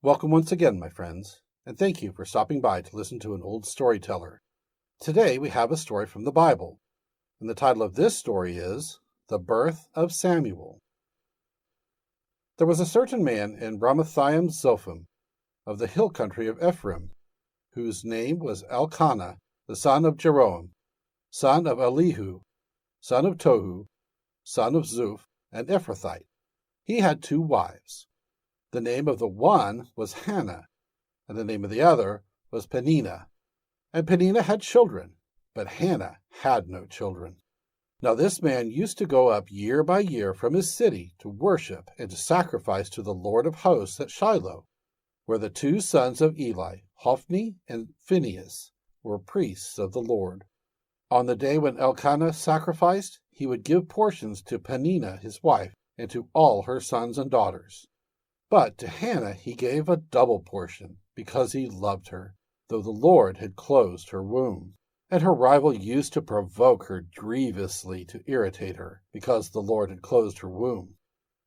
Welcome once again, my friends, and thank you for stopping by to listen to an old storyteller. Today we have a story from the Bible, and the title of this story is The Birth of Samuel. There was a certain man in Ramathaim Zophim, of the hill country of Ephraim, whose name was Elkanah, the son of Jeroham, son of Elihu, son of Tohu, son of Zuph, an Ephrathite. He had 2 wives. The name of the one was Hannah, and the name of the other was Peninnah. And Peninnah had children, but Hannah had no children. Now this man used to go up year by year from his city to worship and to sacrifice to the Lord of hosts at Shiloh, where the 2 sons of Eli, Hophni and Phinehas, were priests of the Lord. On the day when Elkanah sacrificed, he would give portions to Peninnah his wife and to all her sons and daughters. But to Hannah he gave a double portion, because he loved her, though the Lord had closed her womb. And her rival used to provoke her grievously to irritate her, because the Lord had closed her womb.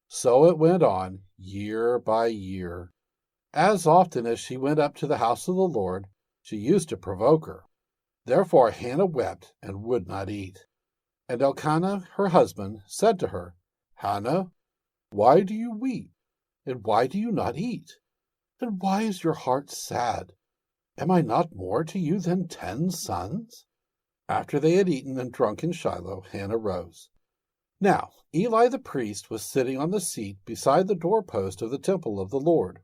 So it went on, year by year. As often as she went up to the house of the Lord, she used to provoke her. Therefore Hannah wept and would not eat. And Elkanah, her husband, said to her, Hannah, why do you weep? And why do you not eat? And why is your heart sad? Am I not more to you than 10 sons? After they had eaten and drunk in Shiloh, Hannah rose. Now Eli the priest was sitting on the seat beside the doorpost of the temple of the Lord.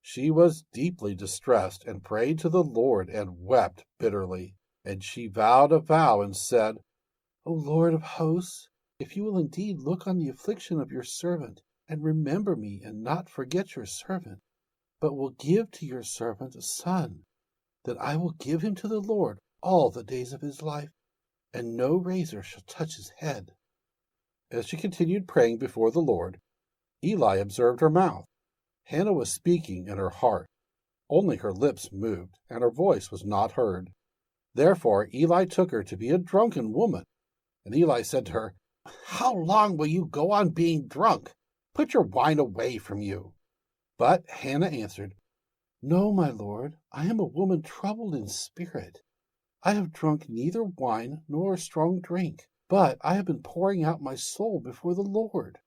She was deeply distressed and prayed to the Lord and wept bitterly. And she vowed a vow and said, O Lord of hosts, if you will indeed look on the affliction of your servant, and remember me, and not forget your servant, but will give to your servant a son, that I will give him to the Lord all the days of his life, and no razor shall touch his head. As she continued praying before the Lord, Eli observed her mouth. Hannah was speaking in her heart. Only her lips moved, and her voice was not heard. Therefore Eli took her to be a drunken woman. And Eli said to her, How long will you go on being drunk? Put your wine away from you. But Hannah answered, No, my lord, I am a woman troubled in spirit. I have drunk neither wine nor strong drink, but I have been pouring out my soul before the Lord.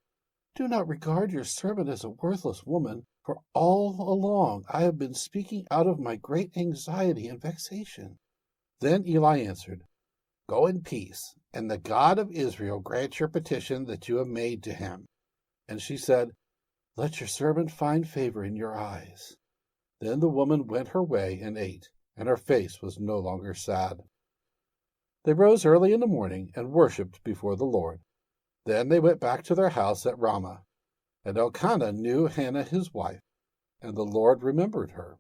Do not regard your servant as a worthless woman, for all along I have been speaking out of my great anxiety and vexation. Then Eli answered, Go in peace, and the God of Israel grant your petition that you have made to him. And she said, Let your servant find favor in your eyes. Then the woman went her way and ate, and her face was no longer sad. They rose early in the morning and worshipped before the Lord. Then they went back to their house at Ramah. And Elkanah knew Hannah his wife, and the Lord remembered her.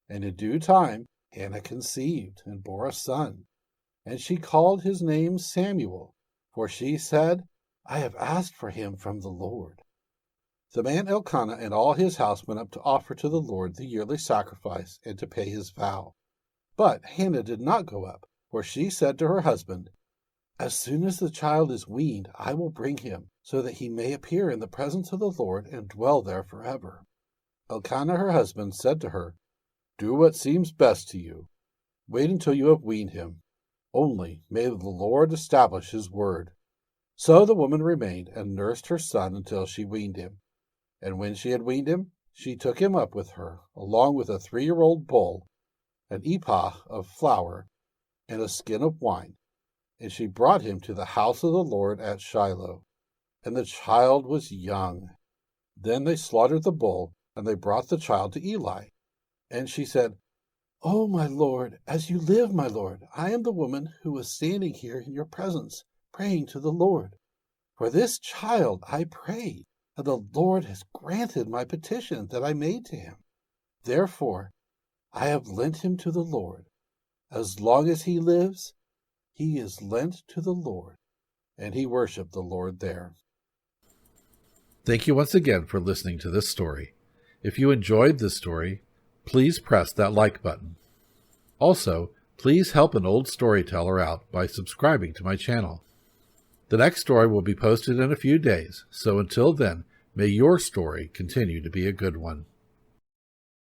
And in due time Hannah conceived and bore a son. And she called his name Samuel, for she said, I have asked for him from the Lord. The man Elkanah and all his house went up to offer to the Lord the yearly sacrifice and to pay his vow. But Hannah did not go up, for she said to her husband, As soon as the child is weaned, I will bring him, so that he may appear in the presence of the Lord and dwell there forever. Elkanah her husband said to her, Do what seems best to you. Wait until you have weaned him. Only may the Lord establish his word. So the woman remained and nursed her son until she weaned him. And when she had weaned him, she took him up with her, along with a 3-year-old bull, an ephah of flour, and a skin of wine. And she brought him to the house of the Lord at Shiloh. And the child was young. Then they slaughtered the bull, and they brought the child to Eli. And she said, Oh, my lord, as you live, my lord, I am the woman who was standing here in your presence, praying to the Lord. For this child I prayed, and the Lord has granted my petition that I made to him. Therefore I have lent him to the Lord. As long as he lives, he is lent to the Lord. And he worshipped the Lord there. Thank you once again for listening to this story. If you enjoyed this story, please press that like button. Also, please help an old storyteller out by subscribing to my channel. The next story will be posted in a few days, so until then, may your story continue to be a good one.